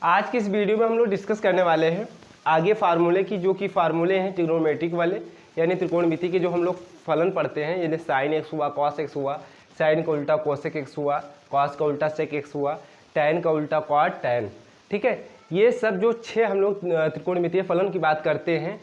आज की इस वीडियो में हम लोग डिस्कस करने वाले हैं आगे फार्मूले की, जो कि फार्मूले हैं ट्रिग्नोमेट्रिक वाले, यानी त्रिकोणमिति के जो हम लोग फलन पढ़ते हैं, यानी साइन एक्स हुआ, कॉस एक्स हुआ, साइन का उल्टा कोसेक एक्स हुआ, कॉस का उल्टा सेक एक्स हुआ, टैन का उल्टा कॉट टैन। ठीक है, ये सब जो 6 हम लोग त्रिकोणमितीय फलन की बात करते हैं,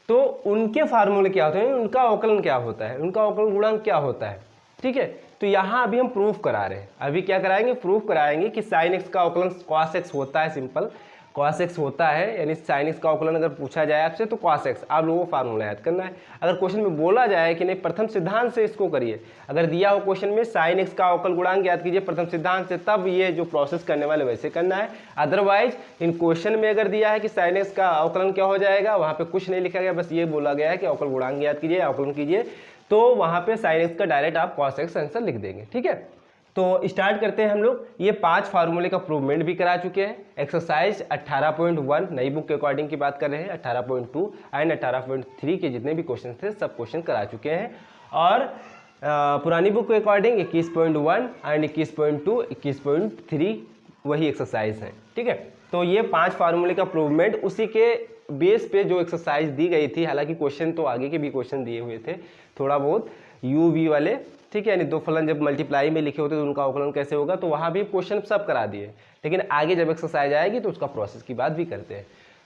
तो उनके फार्मूले क्या होते हैं, उनका अवकलन क्या होता है, उनका अवकलन गुणांक क्या होता है। ठीक है, तो यहाँ अभी हम प्रूफ करा रहे हैं। अभी क्या कराएंगे, प्रूफ कराएंगे कि साइन एक्स का अवकलन कॉस एक्स होता है। सिंपल कॉस एक्स होता है, यानी साइन एक्स का अवकलन अगर पूछा जाए आपसे तो कॉस एक्स, आप लोगों को फार्मूला याद करना है। अगर क्वेश्चन में बोला जाए कि नहीं प्रथम सिद्धांत से इसको करिए, अगर दिया हो क्वेश्चन में साइन एक्स का अवकल गुणांक याद कीजिए प्रथम सिद्धांत से, तब ये जो प्रोसेस करने वाले वैसे करना है। अदरवाइज इन क्वेश्चन में अगर दिया है कि साइन एक्स का अवकलन क्या हो जाएगा, वहाँ पे कुछ नहीं लिखा गया, बस ये बोला गया है कि अवकल गुणांक याद कीजिए, अवकलन कीजिए, तो वहाँ पे साइन एक्स का डायरेक्ट आप कॉस एक्स आंसर लिख देंगे। ठीक है, तो स्टार्ट करते हैं हम लोग। ये 5 फार्मूले का प्रूवमेंट भी करा चुके हैं। एक्सरसाइज 18.1 नई बुक के अकॉर्डिंग की बात कर रहे हैं, 18.2 एंड 18.3 के जितने भी क्वेश्चन थे सब क्वेश्चन करा चुके हैं। और पुरानी बुक के अकॉर्डिंग 21.1 एंड 21.2, 21.3 वही एक्सरसाइज हैं। ठीक है, तो ये 5 फार्मूले का प्रूवमेंट उसी के बेस पे जो एक्सरसाइज दी गई थी, हालांकि क्वेश्चन तो आगे के भी क्वेश्चन दिए हुए थे थोड़ा बहुत यू वी वाले। ठीक है, यानी दो फलन जब मल्टीप्लाई में लिखे होते तो उनका अवकलन कैसे होगा, तो वहाँ भी क्वेश्चन सब करा दिए, लेकिन आगे जब एक्सरसाइज आएगी तो उसका प्रोसेस की बात भी करते हैं।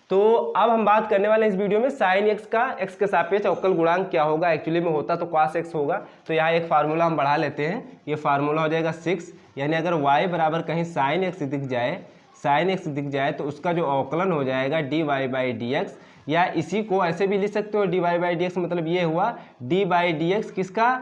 तो अब हम बात करने वाले हैं इस वीडियो में साइन एक्स का एक्स के सापेक्ष अवकल गुणांक क्या होगा। एक्चुअली में होता तो कॉस एक्स होगा, तो यहाँ एक फार्मूला हम बढ़ा लेते हैं। ये फार्मूला हो जाएगा 6, यानी अगर y बराबर कहीं साइन एक्स दिख जाए तो उसका जो अवकलन हो जाएगा dy बाई डी एक्स, या इसी को ऐसे भी लिख सकते हो dy बाई डी एक्स, मतलब ये हुआ d बाई डी एक्स किसका,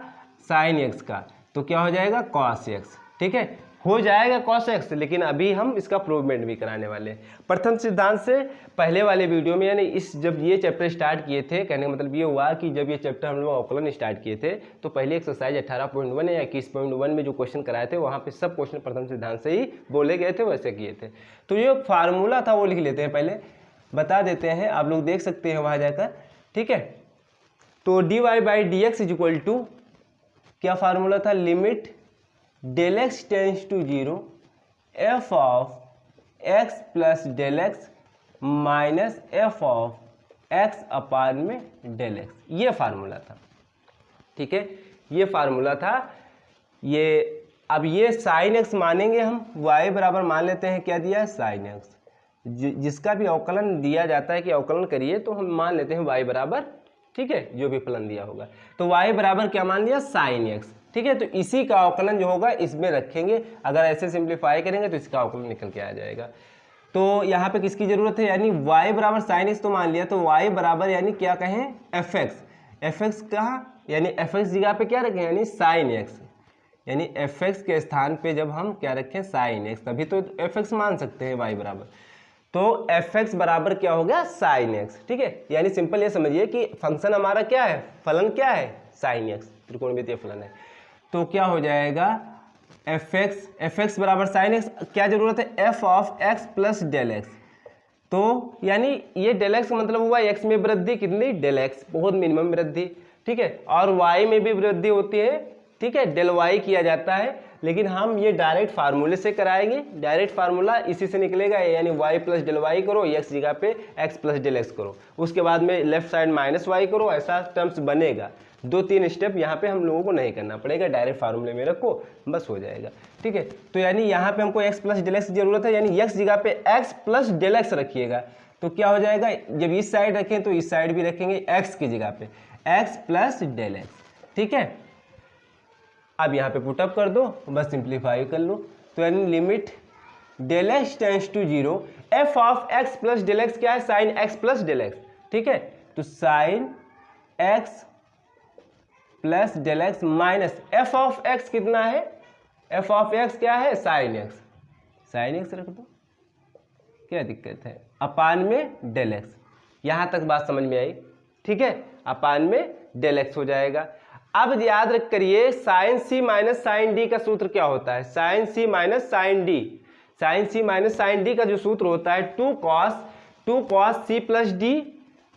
साइन एक्स का, तो क्या हो जाएगा कॉस एक्स। ठीक है, हो जाएगा कॉस एक्स, लेकिन अभी हम इसका प्रूवमेंट भी कराने वाले हैं प्रथम सिद्धांत से। पहले वाले वीडियो में, यानी इस जब ये चैप्टर स्टार्ट किए थे, कहने का मतलब ये हुआ कि जब ये चैप्टर हम लोग अवकलन स्टार्ट किए थे तो पहले एक्सरसाइज 18.1 या 21.1 में जो क्वेश्चन कराए थे वहाँ पे सब क्वेश्चन प्रथम सिद्धांत से ही बोले गए थे, वैसे किए थे। तो ये फार्मूला था वो लिख लेते हैं, पहले बता देते हैं, आप लोग देख सकते हैं वहाँ जाकर। ठीक है, तो dy by D x is equal to क्या फार्मूला था, limit del x tends to 0 F of x plus del x minus F of x upon में डेल एक्स, ये फार्मूला था। ठीक है, ये फार्मूला था। ये अब ये साइन एक्स मानेंगे हम, y बराबर मान लेते हैं क्या दिया है साइन एक्स, जिसका भी अवकलन दिया जाता है कि अवकलन करिए तो हम मान लेते हैं y बराबर, ठीक है, जो भी फलन दिया होगा तो y बराबर क्या मान लिया साइन एक्स। ठीक है, तो इसी का अवकलन जो होगा इसमें रखेंगे, अगर ऐसे सिंप्लीफाई करेंगे तो इसका अवकलन निकल के आ जाएगा। तो यहाँ पे किसकी जरूरत है, यानी y बराबर साइन एक्स तो मान लिया, तो y बराबर यानी क्या कहें एफ एक्स कहाँ, यानी एफ एक्स जगह पे क्या रखें, यानी साइन एक्स, यानी एफ एक्स के स्थान पे जब हम क्या रखें साइन एक्स, तभी तो एफ एक्स मान सकते हैं y बराबर, तो एफ एक्स बराबर क्या हो गया साइन एक्स। ठीक है, यानी सिंपल ये समझिए कि फंक्शन हमारा क्या है, फलन क्या है साइन एक्स, त्रिकोणमितीय फलन है। तो क्या हो जाएगा एफ एक्स बराबर साइन एक्स, क्या जरूरत है F of x plus del X, तो यानी ये डेल एक्स मतलब हुआ एक्स में वृद्धि कितनी, डेल एक्स, बहुत मिनिमम वृद्धि। ठीक है, और वाई में भी वृद्धि होती है, ठीक है, डेल वाई किया जाता है, लेकिन हम ये डायरेक्ट फार्मूले से कराएंगे। डायरेक्ट फार्मूला इसी से निकलेगा, यानी y प्लस डेल वाई करो, x जगह पे x प्लस डेल एक्स करो, उसके बाद में लेफ्ट साइड माइनस वाई करो, ऐसा टर्म्स बनेगा। 2-3 स्टेप यहाँ पे हम लोगों को नहीं करना पड़ेगा, डायरेक्ट फार्मूले में रखो बस हो जाएगा। ठीक है, तो यानी यहाँ पे हमको x प्लस डेल एक्स की जरूरत है, यानी x जगह पे x प्लस डेल एक्स रखिएगा, तो क्या हो जाएगा, जब इस साइड रखें तो इस साइड भी रखेंगे x की जगह पे x प्लस डेल एक्स। ठीक है, अब यहाँ पे पुटअप कर दो, बस सिंप्लीफाई कर लो, तो यानी limit del x tends to 0 F of x plus del X क्या है, sine x plus del x. ठीक है, तो sine x plus del x minus F of X कितना है, एफ ऑफ एक्स क्या है साइन एक्स रख दो, क्या दिक्कत है, अपान में डेल एक्स। यहाँ तक बात समझ में आई। ठीक है, अपान में डेल एक्स हो जाएगा। अब याद रख करिए sine C minus sine D का सूत्र क्या होता है, sine C minus sine D, sine C minus sine D का जो सूत्र होता है 2 cos C plus D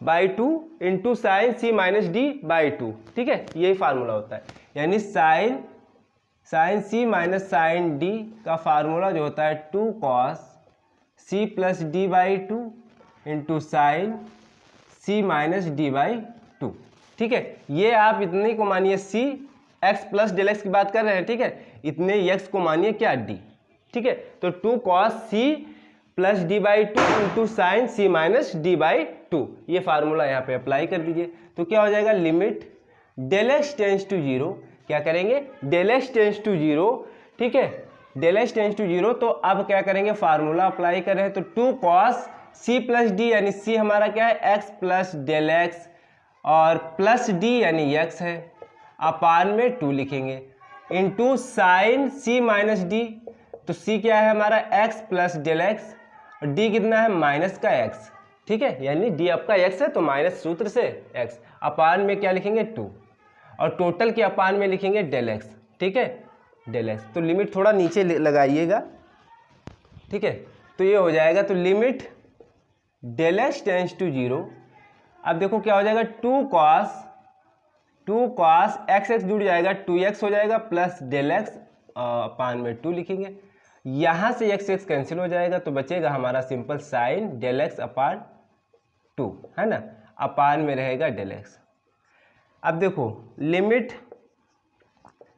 by 2 into sine C minus D by 2। ठीक है, यही फार्मूला होता है, यानी sine C minus sine D का फार्मूला जो होता है 2 cos C plus D by two into sine C minus D by to. ठीक है, ये आप इतने को मानिए सी, एक्स प्लस डेल एक्स की बात कर रहे हैं। ठीक है, इतने एक्स को मानिए क्या डी। ठीक है, तो 2 cos C plus D by two into sine C minus D by two, ये फार्मूला यहाँ पे अप्लाई कर दीजिए। तो क्या हो जाएगा, limit del x tends to zero, क्या करेंगे, del x tends to zero. ठीक है, del x tends to zero, तो अब क्या करेंगे, फार्मूला अप्लाई कर रहे हैं। तो 2 cos सी प्लस डी, यानी सी हमारा क्या है, एक्स प्लस डेल एक्स, और प्लस डी यानी एक्स है, अपान में 2 लिखेंगे, into sine C minus D. तो सी क्या है हमारा, एक्स प्लस डेल एक्स, और डी कितना है, माइनस का एक्स। ठीक है, यानी डी आपका एक्स है तो माइनस सूत्र से एक्स, अपान में क्या लिखेंगे 2, और टोटल के अपान में लिखेंगे डेल एक्स। ठीक है, डेल एक्स, तो लिमिट थोड़ा नीचे लगाइएगा। ठीक है, तो ये हो जाएगा, तो limit del x tends to zero. अब देखो क्या हो जाएगा, 2 cos एक्स एक्स जुड़ जाएगा, 2x हो जाएगा, प्लस डेल एक्स अपान में 2 लिखेंगे। यहाँ से एक्स एक्स कैंसिल हो जाएगा, तो बचेगा हमारा simple sign del x upon 2, है ना, अपान में रहेगा डेल एक्स। अब देखो limit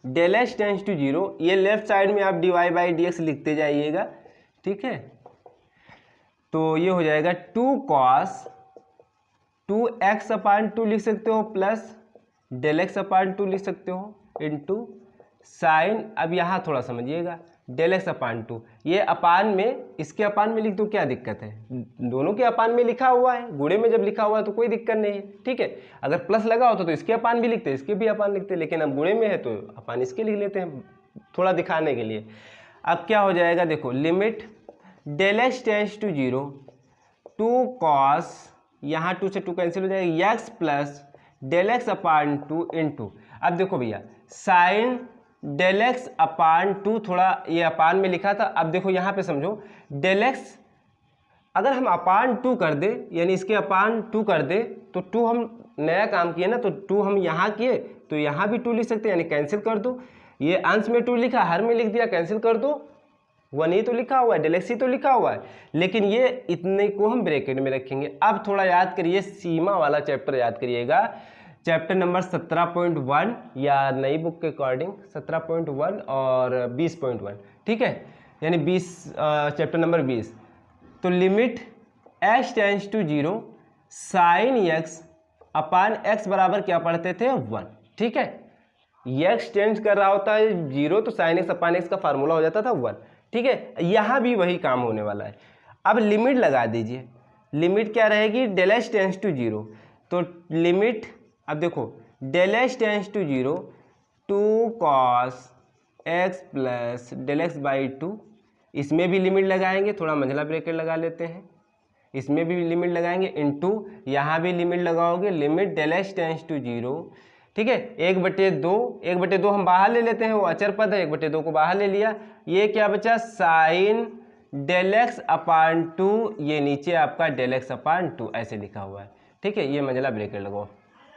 del x tends to zero, ये लेफ्ट साइड में आप D Y by D x लिखते जाइएगा। ठीक है, तो ये हो जाएगा 2 cos 2x अपान 2 लिख सकते हो, प्लस डेल एक्स अपान 2 लिख सकते हो, इंटू साइन, अब यहाँ थोड़ा समझिएगा, डेल एक्स अपान 2, ये अपान में, इसके अपान में लिख दो, क्या दिक्कत है, दोनों के अपान में लिखा हुआ है, गुणे में जब लिखा हुआ है तो कोई दिक्कत नहीं है। ठीक है, अगर प्लस लगा होता तो इसके अपान भी लिखते, इसके भी अपान लिखते, लेकिन अब गुणे में है तो अपान इसके लिख लेते हैं, थोड़ा दिखाने के लिए। अब क्या हो जाएगा, देखो limit del x tends to zero, 2 cos, यहाँ 2 से 2 कैंसिल हो जाएगा, X plus del x upon 2 into, अब देखो भैया साइन डेल एक्स अपान 2, थोड़ा ये अपान में लिखा था, अब देखो यहाँ पे समझो, डेल एक्स अगर हम अपान 2 कर दे, यानी इसके अपान 2 कर दे, तो 2 हम नया काम किए ना, तो 2 हम यहाँ किए तो यहाँ भी 2 लिख सकते हैं, यानी कैंसिल कर दो, ये अंश में 2 लिखा, हर में लिख दिया, कैंसिल कर दो, 1 ही तो लिखा हुआ है, डेल एक्स ही तो लिखा हुआ है, लेकिन ये इतने को हम ब्रैकेट में रखेंगे। अब थोड़ा याद करिए, सीमा वाला चैप्टर याद करिएगा, चैप्टर नंबर 17.1 या नई बुक के अकॉर्डिंग 17.1 और 20.1। ठीक है, यानी 20 चैप्टर नंबर 20। तो limit x tends to zero sine x upon X बराबर क्या पढ़ते थे, 1। ठीक है, एक्स टेंस कर रहा होता है जीरो, तो साइन एक्स अपान एक्स का फार्मूला हो जाता था 1। ठीक है, यहाँ भी वही काम होने वाला है। अब लिमिट लगा दीजिए, लिमिट क्या रहेगी, del x tends to zero, तो लिमिट, अब देखो del x tends to zero, 2 cos X plus del X by 2, इसमें भी लिमिट लगाएंगे, थोड़ा मंझला ब्रैकेट लगा लेते हैं, इसमें भी लिमिट लगाएंगे, इंटू यहाँ भी लिमिट लगाओगे, limit del x tends to zero. ठीक है, 1/2 हम बाहर ले लेते हैं, वो अचर पद है, 1/2 को बाहर ले लिया, ये क्या बचा, साइन डेल एक्स अपान 2, ये नीचे आपका डेल एक्स अपान 2 ऐसे लिखा हुआ है। ठीक है, ये मंझला ब्रैकेट लगाओ।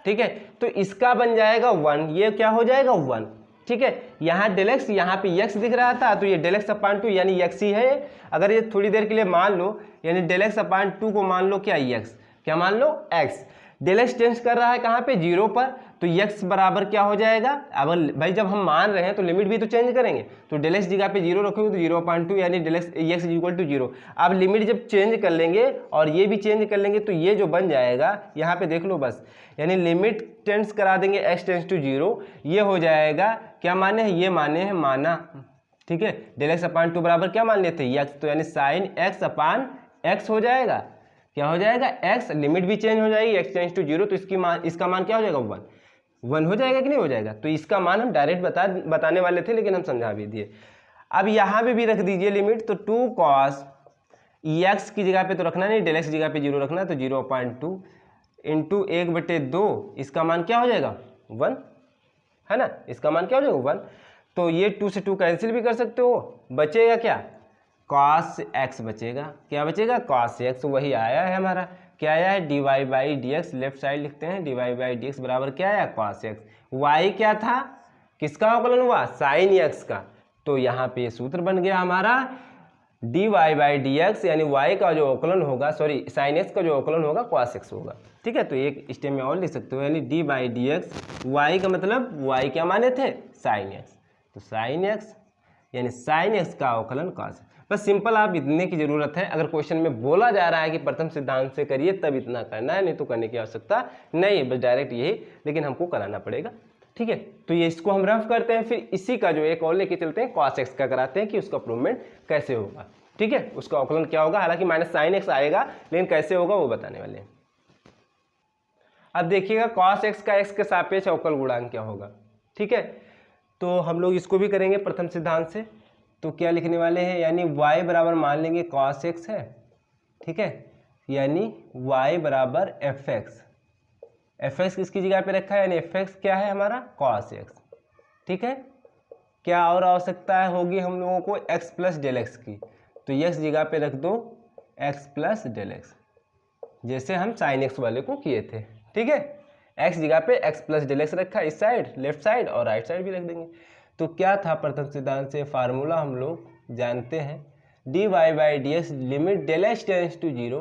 ठीक है, तो इसका बन जाएगा 1, ये क्या हो जाएगा 1। ठीक है, यहाँ डेल एक्स, यहाँ पे एक्स दिख रहा था, तो ये डेल एक्स अपान 2 यानी एक्स ही है। अगर ये थोड़ी देर के लिए मान लो, यानी डेल एक्स अपान 2 को मान लो क्या, एक्स, क्या मान लो, एक्स। डेल एक्स टेंस कर रहा है कहाँ पे, जीरो पर, तो एक्स बराबर क्या हो जाएगा, अब भाई जब हम मान रहे हैं तो लिमिट भी तो चेंज करेंगे, तो डेल एक्स जगह पे जीरो रखोगे तो 0/2 यानी del X X equal to 0। अब लिमिट जब चेंज कर लेंगे और ये भी चेंज कर लेंगे, तो ये जो बन जाएगा यहाँ पे देख लो बस, यानी लिमिट टेंस करा देंगे एक्स टेंस टू 0, ये हो जाएगा, क्या माने हैं, ये माने हैं माना। ठीक है, डेल एक्स अपान 2 बराबर क्या मान लेते हैं, एक्स, तो यानी साइन एक्स अपान एक्स हो जाएगा, क्या हो जाएगा, एक्स, लिमिट भी चेंज हो जाएगी, एक्स टेंस टू 0, तो इसका मान क्या हो जाएगा, 1 हो जाएगा कि नहीं हो जाएगा। तो इसका मान हम डायरेक्ट बताने वाले थे, लेकिन हम समझा भी दिए। अब यहाँ पे भी रख दीजिए लिमिट, तो 2 cos एक्स की जगह पे तो रखना नहीं, डेल एक्स की जगह पे 0 रखना, तो 0/2 इंटू 1/2, इसका मान क्या हो जाएगा, 1, है ना, इसका मान क्या हो जाएगा, 1। तो ये 2 से 2 कैंसिल भी कर सकते हो, बचेगा क्या, cos x बचेगा, क्या बचेगा, cos x, वही आया है हमारा, क्या आया है, dy by D x, left side लिखते हैं, dy बाई डी एक्स बराबर क्या आया, cos x। y क्या था, किसका अवकलन हुआ, साइन x का, तो यहाँ पे सूत्र बन गया हमारा D Y by D X, यानी y का जो अवकलन होगा, सॉरी साइन एक्स का जो अवकलन होगा cos x होगा। ठीक है, तो एक स्टेप में और लिख सकते हो, यानी D by D X, Y का मतलब y क्या माने थे, साइन एक्स, तो साइन एक्स यानी साइन एक्स का अवकलन cos। बस सिंपल आप इतने की जरूरत है। अगर क्वेश्चन में बोला जा रहा है कि प्रथम सिद्धांत से करिए तब इतना करना है, नहीं तो करने की आवश्यकता नहीं है, बस डायरेक्ट यही, लेकिन हमको कराना पड़ेगा। ठीक है, तो ये इसको हम रफ करते हैं, फिर इसी का जो एक और लेके चलते हैं cos x का कराते हैं कि उसका प्रूवमेंट कैसे होगा। ठीक है, उसका अवकलन क्या होगा, हालांकि माइनस साइन एक्स आएगा, लेकिन कैसे होगा वो बताने वाले हैं। अब देखिएगा cos x का x के सापेक्ष अवकल गुणांक क्या होगा। ठीक है, तो हम लोग इसको भी करेंगे प्रथम सिद्धांत से। तो क्या लिखने वाले हैं, यानी y बराबर मान लेंगे cos x है। ठीक है, यानी y बराबर fx, fx किसकी जगह पे रखा है, यानी fx क्या है हमारा cos x। ठीक है, क्या और आवश्यकता होगी हम लोगों को x प्लस डेल एक्स की, तो x जगह पे रख दो x प्लस डेल एक्स, जैसे हम साइन x वाले को किए थे। ठीक है, x जगह पे x प्लस डेल एक्स रखा, इस साइड लेफ्ट साइड और राइट साइड भी रख देंगे। तो क्या था प्रथम सिद्धांत से, फार्मूला हम लोग जानते हैं, d Y by D x limit del x tends to zero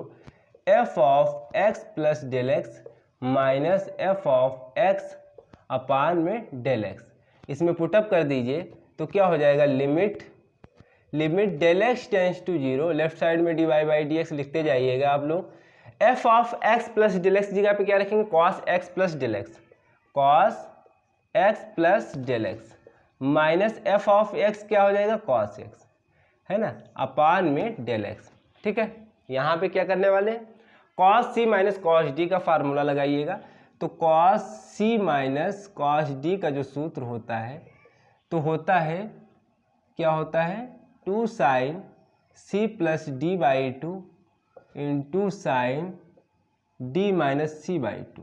f of x plus del x minus F of x upon में डेल एक्स। इसमें पुटअप कर दीजिए तो क्या हो जाएगा, limit del x tends to zero, left side में d Y by D x लिखते जाइएगा आप लोग, f of x plus del x जगह पे क्या रखेंगे, cos x plus del x, cos x plus del x minus F of x क्या हो जाएगा कॉस एक्स, है ना, अपान में डेल एक्स। ठीक है, यहाँ पे क्या करने वाले हैं, cos C minus cos D का फार्मूला लगाइएगा। तो cos C minus cos D का जो सूत्र होता है, तो होता है क्या होता है, 2 sine C plus D by 2 into sine D minus C by 2।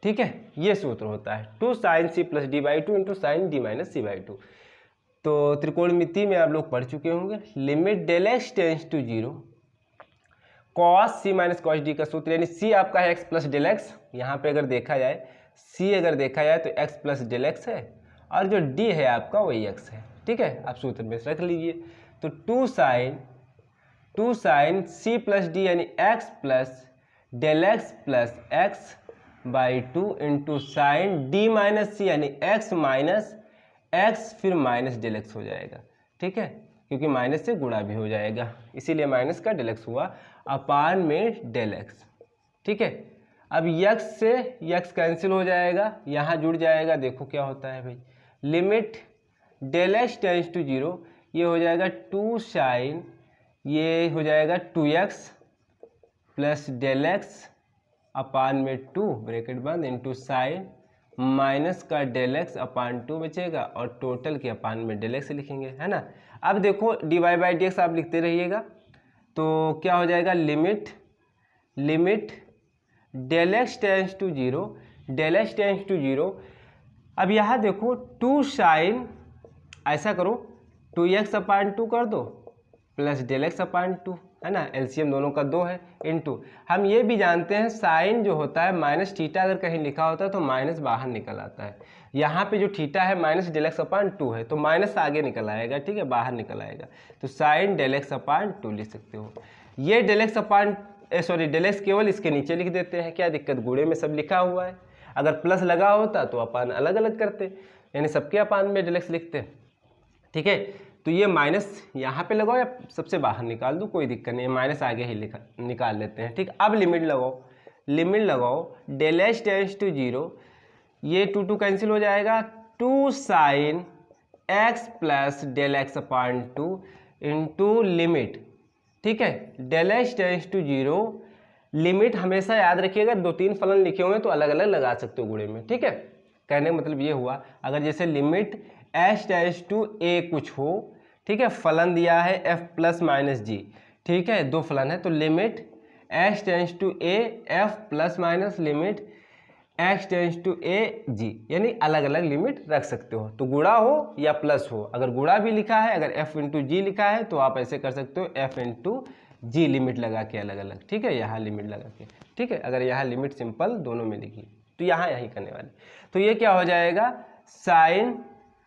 ठीक है, ये सूत्र होता है 2 sine C plus D by 2 into sine D minus C by 2। तो त्रिकोणमिति में आप लोग पढ़ चुके होंगे, limit del x tends to zero cos C minus cos D का सूत्र, यानी सी आपका है एक्स प्लस डेल एक्स, यहाँ पे अगर देखा जाए सी अगर देखा जाए तो एक्स प्लस डेल एक्स है, और जो डी है आपका वही एक्स है। ठीक है, आप सूत्र में रख लीजिए। तो 2 साइन सी प्लस डी यानी x plus del x plus x by 2 into sine D minus c यानी एक्स माइनस एक्स फिर माइनस डेल एक्स हो जाएगा। ठीक है, क्योंकि माइनस से गुणा भी हो जाएगा, इसीलिए माइनस का डेल एक्स हुआ, अपान में डेल एक्स। ठीक है, अब यक्स से यक्स कैंसिल हो जाएगा, यहाँ जुड़ जाएगा, देखो क्या होता है भाई, limit del x tends to zero, ये हो जाएगा 2 साइन, ये हो जाएगा 2x plus del x upon में 2 ब्रैकेट बंद इंटू साइन माइनस का डेल एक्स अपान 2 बचेगा, और टोटल के अपान में डेल एक्स लिखेंगे, है ना। अब देखो D Y by D X आप लिखते रहिएगा, तो क्या हो जाएगा, limit del x tends to zero, del x tends to zero. अब यहाँ देखो 2 साइन, ऐसा करो 2x अपान 2 कर दो प्लस डेल एक्स अपान 2, है ना, एलसीएम दोनों का 2 है, इनटू हम ये भी जानते हैं साइन जो होता है माइनस थीटा अगर कहीं लिखा होता है तो माइनस बाहर निकल आता है। यहाँ पे जो थीटा है माइनस डेल एक्स अपान 2 है, तो माइनस आगे निकल आएगा। ठीक है, बाहर निकल आएगा, तो साइन डेल एक्स अपान 2 लिख सकते हो। ये del x upon del X केवल इसके नीचे लिख देते हैं, क्या दिक्कत, गुणे में सब लिखा हुआ है। अगर प्लस लगा होता तो अपान अलग अलग करते, यानी सबके अपान में डेल एक्स लिखते। ठीक है, तो ये माइनस यहाँ पे लगाओ या सबसे बाहर निकाल दो, कोई दिक्कत नहीं है, माइनस आगे ही निकाल लेते हैं। ठीक, अब लिमिट लगाओ del x tends to zero, ये 2 कैंसिल हो जाएगा, 2 sine x plus del x upon 2 into limit. ठीक है, del x tends to zero, limit हमेशा याद रखिएगा, 2-3 फलन लिखे हुए हैं तो अलग अलग लगा सकते हो गुणे में। ठीक है, कहने का मतलब ये हुआ, अगर जैसे लिमिट एच टेंस टू ए कुछ हो, ठीक है, फलन दिया है एफ प्लस माइनस जी, ठीक है, 2 फलन है, तो limit h tends to a f plus minus limit x tends to a g, यानी अलग अलग लिमिट रख सकते हो, तो गुणा हो या प्लस हो। अगर गुणा भी लिखा है, अगर एफ इंटू जी लिखा है तो आप ऐसे कर सकते हो एफ इंटू जी लिमिट लगा के अलग अलग। ठीक है, यहाँ लिमिट लगा के, ठीक है, अगर यहाँ लिमिट सिंपल दोनों में लिखी तो यहाँ यही करने वाले, तो ये क्या हो जाएगा, साइन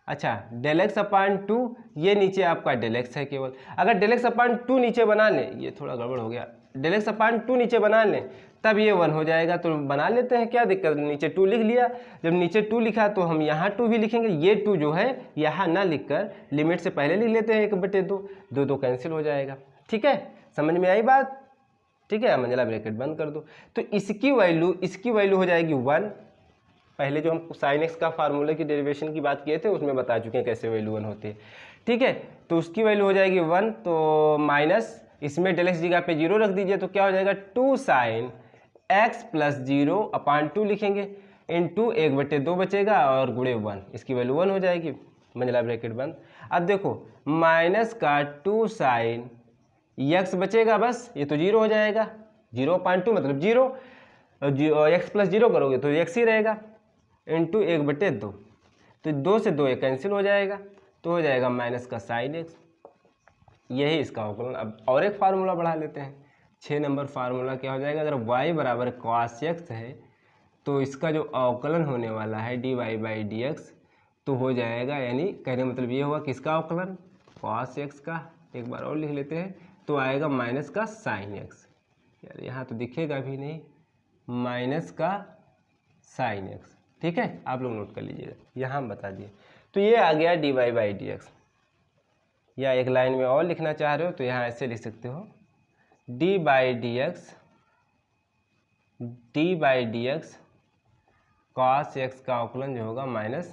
अच्छा डेल एक्स अपान 2, ये नीचे आपका डेल एक्स है केवल। अगर डेल एक्स अपान 2 नीचे बना लें, ये थोड़ा गड़बड़ हो गया, डेल एक्स अपान 2 नीचे बना लें तब ये 1 हो जाएगा। तो बना लेते हैं, क्या दिक्कत, नीचे 2 लिख लिया। जब नीचे 2 लिखा तो हम यहाँ 2 भी लिखेंगे, ये 2 जो है यहाँ ना लिखकर लिमिट से पहले लिख लेते हैं 1/2, 2 कैंसिल हो जाएगा। ठीक है, समझ में आई बात? ठीक है, मंझला ब्रैकेट बंद कर दो। तो इसकी वैल्यू हो जाएगी 1। पहले जो हम साइन एक्स का फार्मूले की डेरिवेशन की बात किए थे उसमें बता चुके हैं कैसे वैल्यू 1 होती है। ठीक है, तो उसकी वैल्यू हो जाएगी 1, तो माइनस इसमें डेल एक्स जगह पे 0 रख दीजिए, तो क्या हो जाएगा 2 साइन एक्स प्लस 0 अपान 2 लिखेंगे, इंटू 1/2 बचेगा और गुणे 1, इसकी वैल्यू 1 हो जाएगी, मंझला ब्रैकेट बंद। अब देखो माइनस का 2 साइन एक्स बचेगा, बस ये तो 0 हो जाएगा, 0 अपान 2 मतलब 0, और एक्स प्लस 0 करोगे तो एक्स ही रहेगा, इंटू 1/2, तो 2 से 2 कैंसिल हो जाएगा, तो हो जाएगा माइनस का साइन एक्स। यही इसका अवकलन। अब और एक फार्मूला बढ़ा लेते हैं, 6 नंबर फार्मूला क्या हो जाएगा, अगर y बराबर cos x है तो इसका जो अवकलन होने वाला है dy/dx तो हो जाएगा, यानी कहने का मतलब ये हुआ किसका अवकलन, cos x का। एक बार और लिख लेते हैं, तो आएगा माइनस का साइन x, यार यहाँ तो दिखेगा भी नहीं, माइनस का साइन x। ठीक है, आप लोग नोट कर लीजिएगा, यहाँ हम बता दिए। तो ये आ गया dy/dx। या एक लाइन में और लिखना चाह रहे हो तो यहाँ ऐसे लिख सकते हो, d/dx cos x का अवकलन जो होगा माइनस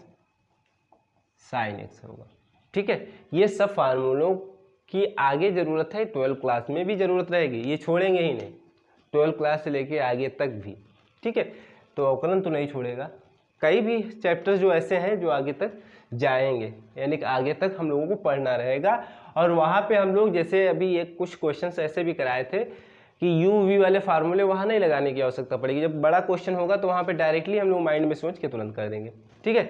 साइन x होगा। ठीक है, ये सब फार्मूलों की आगे ज़रूरत है, 12th क्लास में भी ज़रूरत रहेगी, ये छोड़ेंगे ही नहीं 12th क्लास से लेके आगे तक भी। ठीक है, तो अवकलन तो नहीं छोड़ेगा, कई भी चैप्टर्स जो ऐसे हैं जो आगे तक जाएंगे, यानी कि आगे तक हम लोगों को पढ़ना रहेगा। और वहाँ पे हम लोग जैसे अभी एक कुछ क्वेश्चंस ऐसे भी कराए थे कि यू वी वाले फार्मूले वहाँ नहीं लगाने की आवश्यकता पड़ेगी, जब बड़ा क्वेश्चन होगा तो वहाँ पे डायरेक्टली हम लोग माइंड में सोच के तुरंत कर देंगे। ठीक है,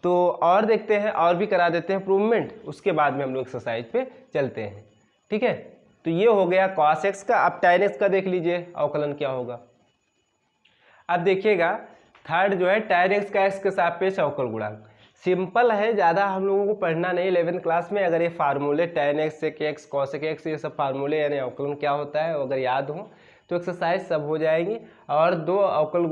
तो और देखते हैं, और भी करा देते हैं प्रूवमेंट, उसके बाद में हम लोग एक्सरसाइज पे चलते हैं। ठीक है, तो ये हो गया cos x का। अब tan x का देख लीजिए अवकलन क्या होगा। अब देखिएगा थर्ड जो है tan x का x के सापेक्ष अवकल गुणांक, सिंपल है, ज़्यादा हम लोगों को पढ़ना नहीं 11th क्लास में। अगर ये फार्मूले tan x sec x cos x ये सब फार्मूले यानी अवकलन क्या होता है अगर याद हो तो एक्सरसाइज सब हो जाएगी। और दो अवकल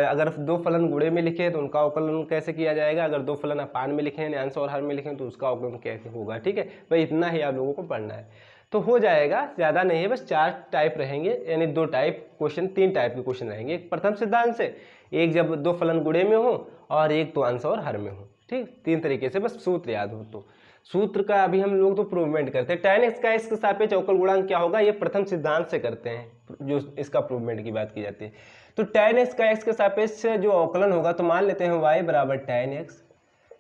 अगर दो फलन गुणे में लिखे तो उनका अवकलन कैसे किया जाएगा, अगर दो फलन अपान में लिखे हैं अंश और हर में लिखें तो उसका अवकलन कैसे होगा। ठीक है भाई, इतना ही आप लोगों को पढ़ना है तो हो जाएगा, ज़्यादा नहीं है, बस 4 टाइप रहेंगे, यानी 2 टाइप क्वेश्चन, 3 टाइप के क्वेश्चन रहेंगे। एक प्रथम सिद्धांत से, एक जब दो फलन गुणे में हो, और एक तो अंश और हर में हो। ठीक, 3 तरीके से, बस सूत्र याद हो तो। सूत्र का अभी हम लोग तो प्रूवमेंट करते हैं। tan x का x के सापेक्ष अवकल गुणांक क्या होगा, ये प्रथम सिद्धांत से करते हैं जो इसका प्रूवमेंट की बात की जाती है। तो tan x का x के सापेक्ष जो अवकलन होगा, तो मान लेते हैं y बराबर tan x।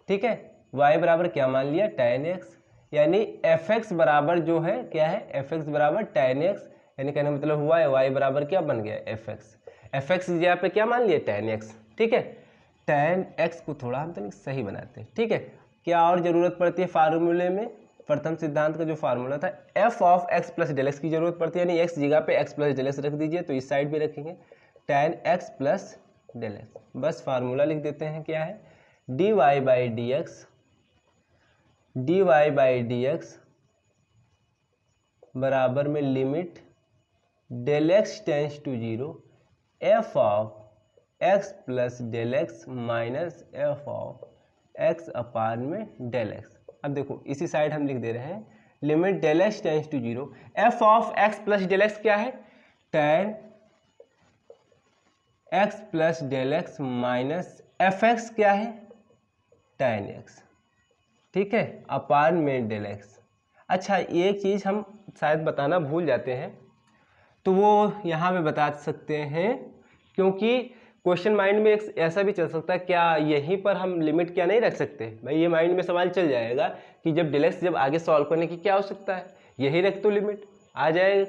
ठीक है, y बराबर क्या मान लिया, tan x, यानी fx बराबर जो है क्या है, fx बराबर tan x, यानी कहने मतलब हुआ है y बराबर क्या बन गया, fx की जगह पे क्या मान लिया, tan x। ठीक है, tan x को थोड़ा हम तो सही बनाते हैं। ठीक है, क्या और ज़रूरत पड़ती है फार्मूले में, प्रथम सिद्धांत का जो फार्मूला था f of x plus del X की जरूरत पड़ती है, यानी x जगह पे x प्लस डेल एक्स रख दीजिए, तो इस साइड भी रखेंगे tan x plus del X. बस फार्मूला लिख देते हैं, क्या है, dy/dx बराबर में limit del x tends to 0 f of x plus del x minus f of x upon में डेल एक्स। अब देखो इसी साइड हम लिख दे रहे हैं limit del x tends to 0 f of x plus del X क्या है, tan x plus del x minus fx क्या है, tan x। ठीक है, अपान में डेल एक्स। अच्छा एक चीज़ हम शायद बताना भूल जाते हैं, तो वो यहाँ पे बता सकते हैं, क्योंकि क्वेश्चन माइंड में एक ऐसा भी चल सकता है, क्या यहीं पर हम लिमिट क्या नहीं रख सकते। भाई ये माइंड में सवाल चल जाएगा कि जब डेल एक्स जब आगे सॉल्व करने की क्या आवश्यकता है, यही रख तो लिमिट आ जाएगा,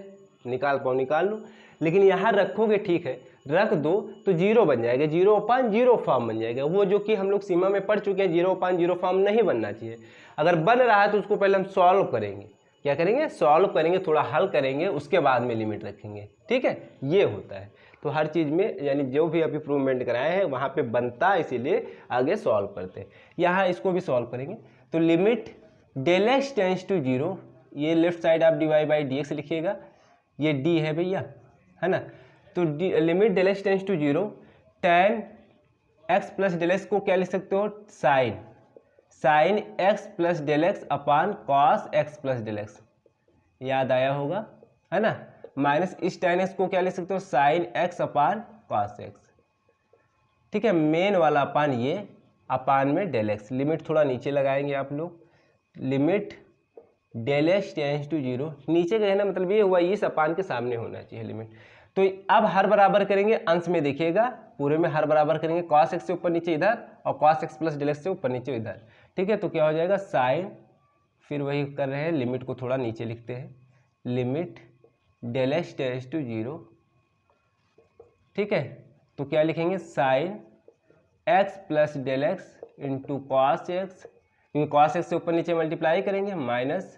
निकाल पाओ निकाल लो। लेकिन यहाँ रखोगे, ठीक है रख दो तो 0 बन जाएगा, 0/0 फॉर्म बन जाएगा, वो जो कि हम लोग सीमा में पढ़ चुके हैं 0/0 फॉर्म नहीं बनना चाहिए। अगर बन रहा है तो उसको पहले हम सॉल्व करेंगे, क्या करेंगे, सॉल्व करेंगे, थोड़ा हल करेंगे, उसके बाद में लिमिट रखेंगे। ठीक है, ये होता है। तो हर चीज़ में यानी जो भी अभी प्रूवमेंट कराए हैं वहाँ पे बनता है, इसीलिए आगे सॉल्व करते हैं। यहाँ इसको भी सॉल्व करेंगे, तो limit del x tends to zero, ये लेफ्ट साइड आप D Y by D X लिखिएगा, ये डी है भैया, है ना। तो limit del x tends to zero, tan X plus del X को क्या लिख सकते हो, sine x plus del x upon cos x plus del X, याद आया होगा, है ना। माइनस इस टेन एक्स को क्या लिख सकते हो, sine x upon cos x, ठीक है। मेन वाला अपान ये, अपान में डेल एक्स, लिमिट थोड़ा नीचे लगाएंगे आप लोग, limit del x tends to zero, नीचे का कहना मतलब ये हुआ इस अपान के सामने होना चाहिए लिमिट। तो अब हर बराबर करेंगे, अंश में देखिएगा, पूरे में हर बराबर करेंगे, कॉस एक्स से ऊपर नीचे इधर और cos x plus del X से ऊपर नीचे इधर, ठीक है। तो क्या हो जाएगा, साइन, फिर वही कर रहे हैं, लिमिट को थोड़ा नीचे लिखते हैं, limit del x tends to zero, ठीक है। तो क्या लिखेंगे, sine x plus del x into cos X, क्योंकि कॉस एक्स से ऊपर नीचे मल्टीप्लाई करेंगे, माइनस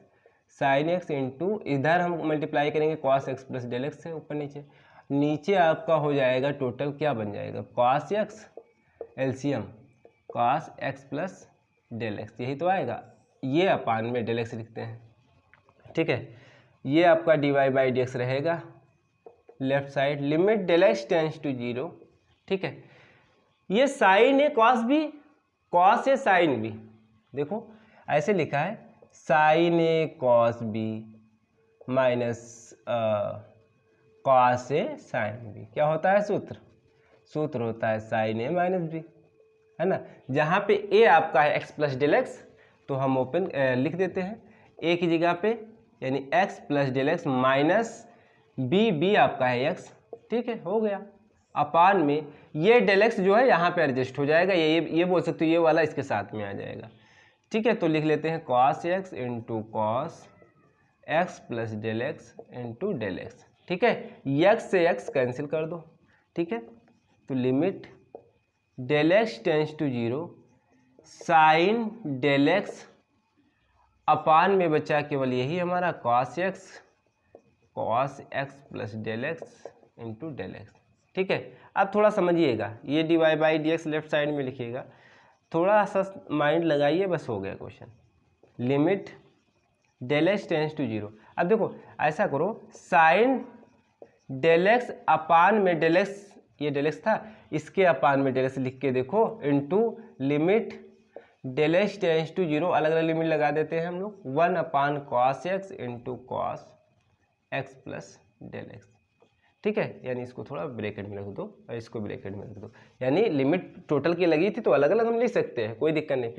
साइन एक्स इंटू इधर हम मल्टीप्लाई करेंगे cos x plus del X से ऊपर नीचे, नीचे आपका हो जाएगा टोटल क्या बन जाएगा, cos X LCM cos x plus del X, यही तो आएगा, ये अपान में डेल एक्स लिखते हैं, ठीक है। ये आपका d Y by D x रहेगा left side, limit del x tends to zero, ठीक है। ये साइन है कॉस भी, कॉस है साइन भी, देखो ऐसे लिखा है, sign A cos B minus cos A sine B, क्या होता है सूत्र होता है साइन ए माइनस बी, है ना। जहाँ पे ए आपका है एक्स प्लस डेल एक्स, तो हम ओपन लिख देते हैं ए की जगह पे, यानी x plus del x minus b आपका है एक्स, ठीक है, हो गया। अपान में ये डेल एक्स जो है यहाँ पे एडजस्ट हो जाएगा, ये बोल सकते हो, ये वाला इसके साथ में आ जाएगा, ठीक है। तो लिख लेते हैं cos x into cos x plus del x into del x, ठीक है। एक्स से एक्स कैंसिल कर दो, ठीक है। तो limit del x tends to zero, sine del x upon में बचा केवल यही हमारा cos x plus del x into del x, ठीक है। अब थोड़ा समझिएगा, ये d Y by D x left side में लिखिएगा, थोड़ा सा माइंड लगाइए, बस हो गया question. Limit del x tends to zero, अब देखो ऐसा करो, साइन डेल एक्स अपान में डेल एक्स, ये डेल एक्स था, इसके अपान में डेल एक्स लिख के देखो, into limit del x tends to zero, अलग अलग लिमिट लगा देते हैं हम लोग, 1 upon cos x into cos x plus del x, ठीक है। यानी इसको थोड़ा ब्रैकेट में रख दो और इसको ब्रैकेट में रख दो, यानी लिमिट टोटल की लगी थी तो अलग अलग हम लिख सकते हैं, कोई दिक्कत नहीं।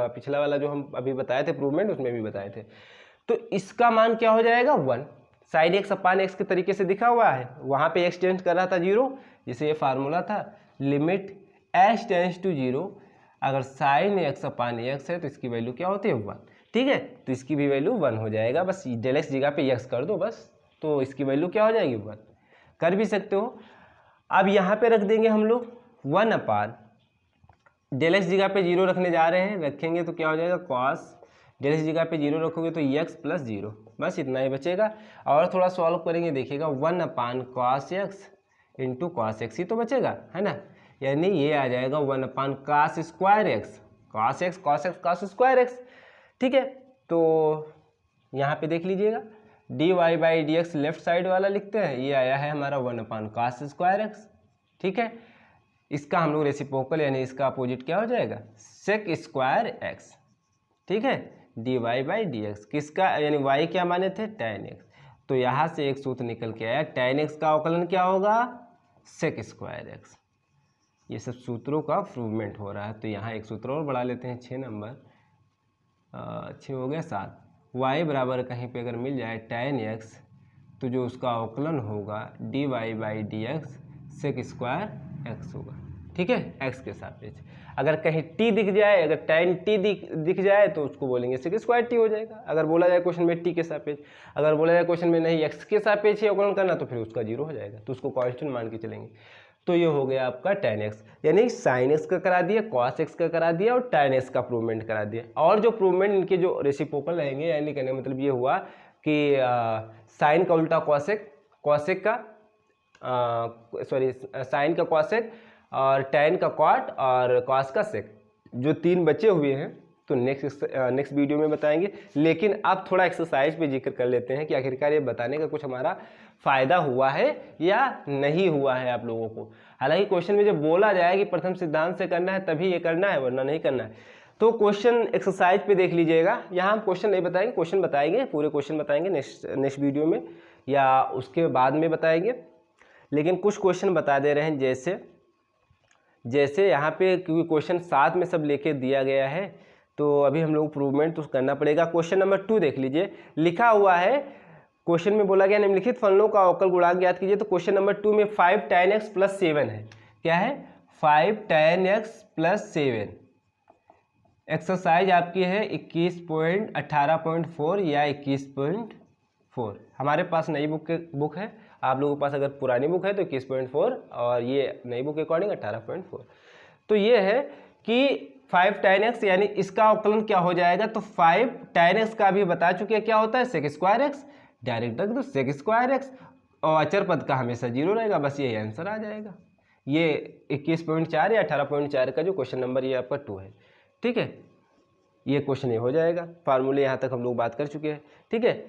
पिछला वाला जो हम अभी बताए थे प्रूवमेंट, उसमें भी बताए थे। तो इसका मान क्या हो जाएगा, 1, साइन एक्स अपान एक्स के तरीके से दिखा हुआ है, वहाँ पे एक्स टेंस कर रहा था जीरो, जिसे ये फार्मूला था, limit x tends to zero, अगर साइन एक्स अपान एक्स है तो इसकी वैल्यू क्या होती है, 1, ठीक है। तो इसकी भी वैल्यू 1 हो जाएगा, बस डेल एक्स जगह पे एक्स कर दो बस, तो इसकी वैल्यू क्या हो जाएगी, 1, कर भी सकते हो। अब यहाँ पे रख देंगे हम लोग 1 अपान डेल एक्स जगह पे 0 रखने जा रहे हैं, रखेंगे तो क्या हो जाएगा, कॉस, डेल एक्स जगह पे 0 रखोगे तो एक्स प्लस 0, बस इतना ही बचेगा। और थोड़ा सॉल्व करेंगे, देखिएगा 1 upon cos x into cos x ही तो बचेगा, है ना। यानी ये आ जाएगा 1 upon cos square x, cos x cos square x, ठीक है। तो यहाँ पे देख लीजिएगा, d Y by D x left side वाला लिखते हैं, ये आया है हमारा 1 अपान कॉस स्क्वायर एक्स, ठीक है। इसका हम लोग रेसिप्रोकल यानी इसका अपोजिट क्या हो जाएगा, सेक स्क्वायर एक्स, ठीक है। D Y by D x किसका, यानी वाई क्या माने थे, tan एक्स, तो यहाँ से एक सूत्र निकल के आया, tan एक्स का अवकलन क्या होगा, सेक स्क्वायर एक्स। ये सब सूत्रों का प्रूवमेंट हो रहा है। तो यहाँ एक सूत्र और बढ़ा लेते हैं, 6 नंबर, 6 हो गया 7, y बराबर कहीं पे अगर मिल जाए tan x, तो जो उसका अवकलन होगा d Y by D x sec square x होगा, ठीक है, x के सापेक्ष। अगर कहीं t दिख जाए, अगर tan t दिख जाए तो उसको बोलेंगे सेक स्क्वायर t हो जाएगा, अगर बोला जाए क्वेश्चन में t के सापेक्ष। अगर बोला जाए क्वेश्चन में नहीं x के सापेक्ष ही अवकलन करना, तो फिर उसका 0 हो जाएगा, तो उसको कांस्टेंट मान के चलेंगे। तो ये हो गया आपका tan x, यानी sin x का करा दिया, cos x का करा दिया और tan x का प्रूवमेंट करा दिया। और जो प्रूवमेंट इनके जो रेसिप्रोकल रहेंगे, यानी कहने का मतलब ये हुआ कि साइन का उल्टा कॉसेक का साइन का कॉसेक और tan का कॉट और cos का सेक, जो 3 बचे हुए हैं, तो नेक्स्ट वीडियो में बताएंगे। लेकिन अब थोड़ा एक्सरसाइज पे जिक्र कर लेते हैं कि आखिरकार ये बताने का कुछ हमारा फ़ायदा हुआ है या नहीं हुआ है आप लोगों को। हालांकि क्वेश्चन में जब बोला जाए कि प्रथम सिद्धांत से करना है तभी ये करना है, वरना नहीं करना है। तो क्वेश्चन एक्सरसाइज पे देख लीजिएगा। यहाँ हम क्वेश्चन नहीं बताएंगे, क्वेश्चन बताएंगे, पूरे क्वेश्चन बताएंगे नेक्स्ट वीडियो में या उसके बाद में बताएंगे। लेकिन कुछ क्वेश्चन बता दे रहे हैं, जैसे यहाँ पे क्योंकि क्वेश्चन साथ में सब लेके दिया गया है तो अभी हम लोग प्रूवमेंट तो करना पड़ेगा। क्वेश्चन नंबर 2 देख लीजिए, लिखा हुआ है, क्वेश्चन में बोला गया निम्नलिखित फलनों का अवकल गुणांक ज्ञात कीजिए। तो क्वेश्चन नंबर 2 में 5 tan x + 7 है। क्या है? 5 tan x + 7। एक्सरसाइज आपकी है 21.18.4 या 21.4। हमारे पास नई बुक है, आप लोगों के पास अगर पुरानी बुक है तो 21.4 और ये नई बुक के अकॉर्डिंग 18.4। तो ये है कि 5 tan x यानी इसका अवकलन क्या हो जाएगा, तो 5 tan x का भी बता चुके हैं क्या होता है, sec² x। डायरेक्ट रख दो sec² x और अचर पद का हमेशा 0 रहेगा, बस ये आंसर आ जाएगा। ये 21.4 या 18.4 का जो क्वेश्चन नंबर ये आपका 2 है। ठीक है, ये क्वेश्चन ये हो जाएगा। फार्मूले यहाँ तक हम लोग बात कर चुके हैं। ठीक है,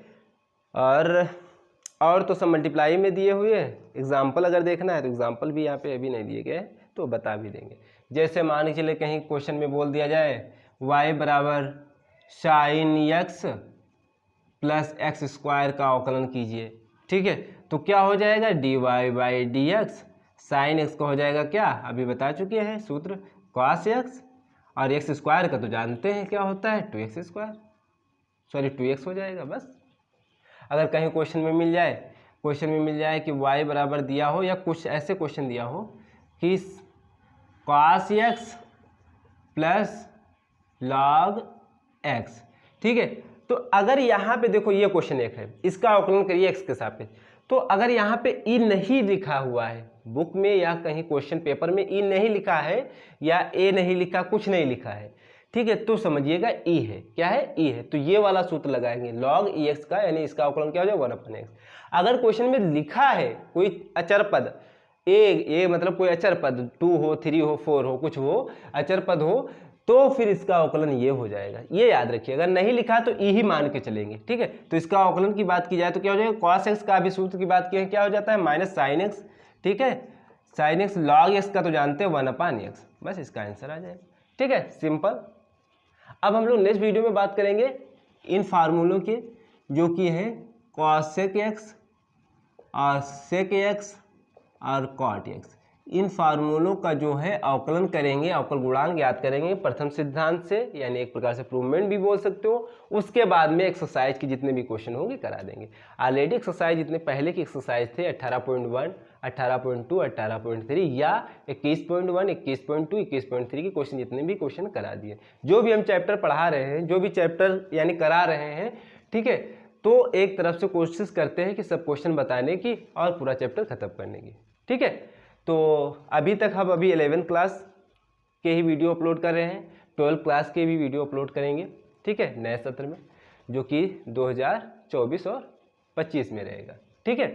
और तो सब मल्टीप्लाई में दिए हुए हैं। एग्जाम्पल अगर देखना है तो एग्जाम्पल भी यहाँ पे अभी नहीं दिए गए तो बता भी देंगे। जैसे मान के चले कहीं क्वेश्चन में बोल दिया जाए y बराबर sin x + x² का अवकलन कीजिए। ठीक है, तो क्या हो जाएगा, dy/dx। sin x का हो जाएगा क्या, अभी बता चुके हैं सूत्र, cos x, और x² का तो जानते हैं क्या होता है, 2x हो जाएगा। बस अगर कहीं क्वेश्चन में मिल जाए कि y बराबर दिया हो या कुछ ऐसे क्वेश्चन दिया हो कि cos x + log x। ठीक है, तो अगर यहाँ पे देखो ये क्वेश्चन एक है, इसका अवकलन करिए x के सापेक्ष। तो अगर यहाँ पे ई नहीं लिखा हुआ है बुक में या कहीं क्वेश्चन पेपर में ई नहीं लिखा है या ए नहीं लिखा, कुछ नहीं लिखा है, ठीक है, तो समझिएगा ई है। क्या है, ई है। तो ये वाला सूत्र लगाएंगे log ex का, यानी इसका अवकलन क्या हो जाएगा 1/x। अगर क्वेश्चन में लिखा है कोई अचर पद ए मतलब कोई अचर पद 2 हो, 3 हो, 4 हो, कुछ हो, अचर पद हो, तो फिर इसका अवकलन ये हो जाएगा। ये याद रखिए, अगर नहीं लिखा तो ई ही मान के चलेंगे। ठीक है, तो इसका अवकलन की बात की जाए तो क्या हो जाएगा, cos x का भी सूत्र की बात की है, क्या हो जाता है, -sin x। ठीक है, sin x log x का तो जानते हैं 1/x। बस इसका आंसर आ जाएगा। ठीक है, सिंपल। अब हम लोग नेक्स्ट वीडियो में बात करेंगे इन फार्मूलों के, जो कि है cosec x और sec x और cot x। इन फार्मूलों का जो है अवकलन करेंगे, अवकल गुणांक ज्ञात करेंगे प्रथम सिद्धांत से, यानी एक प्रकार से प्रूवमेंट भी बोल सकते हो। उसके बाद में एक्सरसाइज के जितने भी क्वेश्चन होंगे करा देंगे। ऑलरेडी एक्सरसाइज जितने पहले की एक्सरसाइज थे 18.1, 18.2, 18.3 या 21.1, 21.2, 21.3 के क्वेश्चन, जितने भी क्वेश्चन करा दिए। जो भी हम चैप्टर पढ़ा रहे हैं, जो भी चैप्टर यानी करा रहे हैं, ठीक है, तो एक तरफ से कोशिश करते हैं कि सब क्वेश्चन बताने की और पूरा चैप्टर खत्म करने की। ठीक है, तो अभी तक हम 11th क्लास के ही वीडियो अपलोड कर रहे हैं, 12th क्लास के भी वीडियो अपलोड करेंगे। ठीक है, नए सत्र में, जो कि 2024 और 25 में रहेगा। ठीक है।